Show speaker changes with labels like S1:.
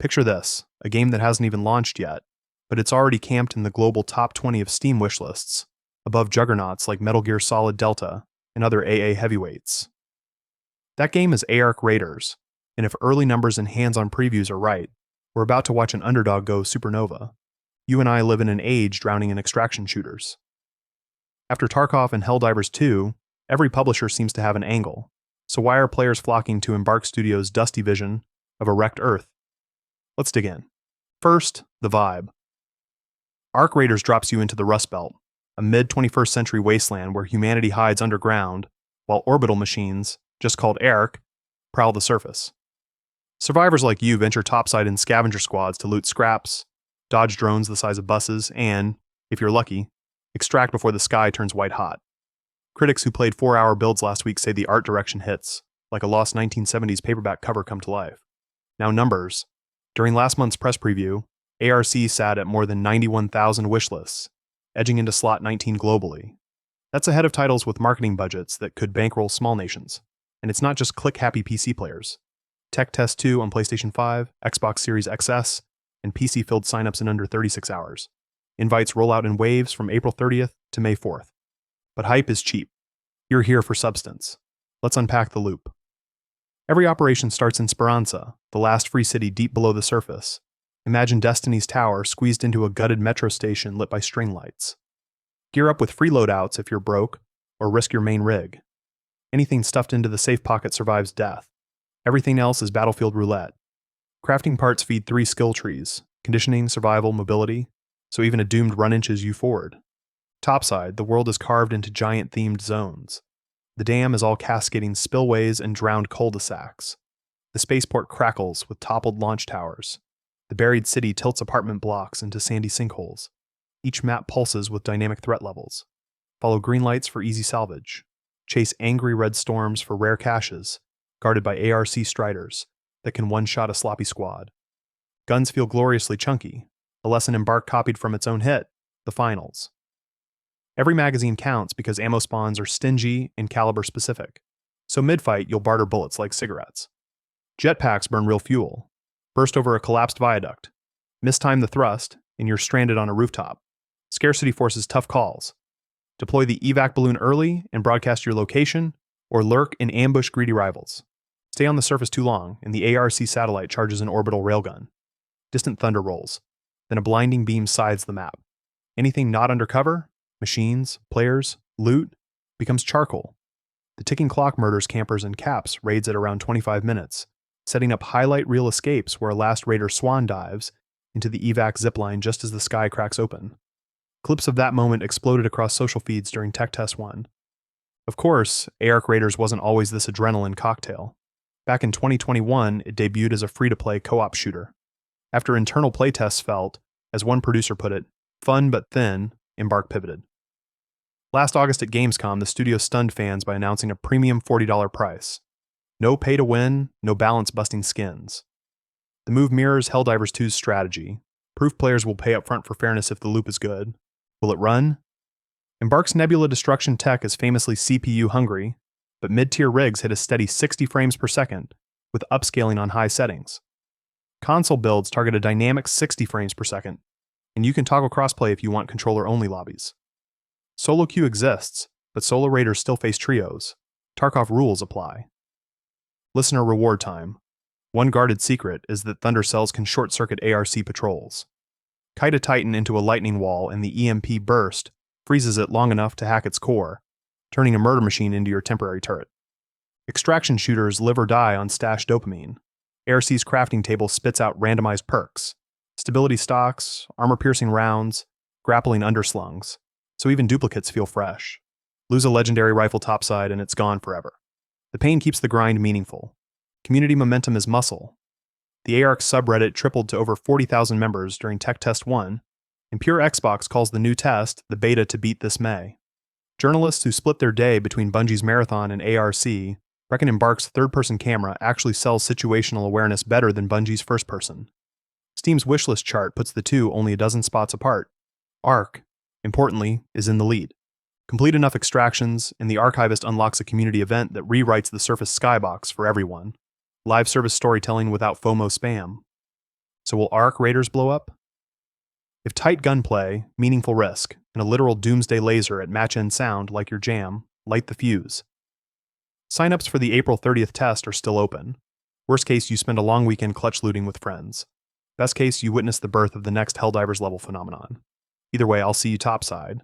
S1: Picture this, a game that hasn't even launched yet, but it's already camped in the global top 20 of Steam wishlists, above juggernauts like Metal Gear Solid Delta and other AA heavyweights. That game is Ark Raiders, and if early numbers and hands-on previews are right, we're about to watch an underdog go supernova. You and I live in an age drowning in extraction shooters. After Tarkov and Helldivers 2, every publisher seems to have an angle, so why are players flocking to Embark Studios' dusty vision of a wrecked Earth? Let's dig in. First, the vibe. Ark Raiders drops you into the Rust Belt, a mid-21st century wasteland where humanity hides underground, while orbital machines, just called Ark, prowl the surface. Survivors like you venture topside in scavenger squads to loot scraps, dodge drones the size of buses, and, if you're lucky, extract before the sky turns white hot. Critics who played 4-hour builds last week say the art direction hits, like a lost 1970s paperback cover come to life. Now numbers. During last month's press preview, ARC sat at more than 91,000 wishlists, edging into slot 19 globally. That's ahead of titles with marketing budgets that could bankroll small nations. And it's not just click-happy PC players. Tech Test 2 on PlayStation 5, Xbox Series XS, and PC filled signups in under 36 hours. Invites roll out in waves from April 30th to May 4th. But hype is cheap. You're here for substance. Let's unpack the loop. Every operation starts in Speranza, the last free city deep below the surface. Imagine Destiny's Tower squeezed into a gutted metro station lit by string lights. Gear up with free loadouts if you're broke, or risk your main rig. Anything stuffed into the safe pocket survives death. Everything else is battlefield roulette. Crafting parts feed 3 skill trees: conditioning, survival, mobility, so even a doomed run inches you forward. Topside, the world is carved into giant themed zones. The dam is all cascading spillways and drowned cul-de-sacs. The spaceport crackles with toppled launch towers. The buried city tilts apartment blocks into sandy sinkholes. Each map pulses with dynamic threat levels. Follow green lights for easy salvage. Chase angry red storms for rare caches, guarded by ARC striders that can one-shot a sloppy squad. Guns feel gloriously chunky, a lesson Embark copied from its own hit, The Finals. Every magazine counts because ammo spawns are stingy and caliber specific, so mid-fight you'll barter bullets like cigarettes. Jetpacks burn real fuel, burst over a collapsed viaduct, mistime the thrust, and you're stranded on a rooftop. Scarcity forces tough calls. Deploy the evac balloon early and broadcast your location, or lurk and ambush greedy rivals. Stay on the surface too long, and the ARC satellite charges an orbital railgun. Distant thunder rolls, then a blinding beam scythes the map. Anything not undercover, machines, players, loot, becomes charcoal. The ticking clock murders campers and caps raids at around 25 minutes, setting up highlight reel escapes where a last raider swan dives into the evac zipline just as the sky cracks open. Clips of that moment exploded across social feeds during Tech Test 1. Of course, Ark Raiders wasn't always this adrenaline cocktail. Back in 2021, it debuted as a free-to-play co-op shooter. After internal playtests felt, as one producer put it, fun but thin, Embark pivoted. Last August at Gamescom, the studio stunned fans by announcing a premium $40 price. No pay-to-win, no balance-busting skins. The move mirrors Helldivers 2's strategy. Proof players will pay up front for fairness if the loop is good. Will it run? Embark's Nebula destruction tech is famously CPU hungry, but mid-tier rigs hit a steady 60 frames per second, with upscaling on high settings. Console builds target a dynamic 60 frames per second, and you can toggle crossplay if you want controller-only lobbies. Solo queue exists, but solo raiders still face trios. Tarkov rules apply. Listener reward time. One guarded secret is that Thunder cells can short-circuit ARC patrols. Kite a Titan into a lightning wall and the EMP burst freezes it long enough to hack its core, turning a murder machine into your temporary turret. Extraction shooters live or die on stashed dopamine. ARC's crafting table spits out randomized perks, stability stocks, armor-piercing rounds, grappling underslungs, so even duplicates feel fresh. Lose a legendary rifle topside and it's gone forever. The pain keeps the grind meaningful. Community momentum is muscle. The ARC subreddit tripled to over 40,000 members during Tech Test 1, and Pure Xbox calls the new test the beta to beat this May. Journalists who split their day between Bungie's Marathon and ARC reckon Embark's third-person camera actually sells situational awareness better than Bungie's first-person. Steam's wishlist chart puts the two only a dozen spots apart. Arc, importantly, is in the lead. Complete enough extractions, and the Archivist unlocks a community event that rewrites the Surface skybox for everyone. Live service storytelling without FOMO spam. So will ARC raiders blow up? If tight gunplay, meaningful risk, and a literal doomsday laser at match-end sound like your jam, light the fuse. Sign-ups for the April 30th test are still open. Worst case, you spend a long weekend clutch looting with friends. Best case, you witness the birth of the next Helldivers level phenomenon. Either way, I'll see you topside.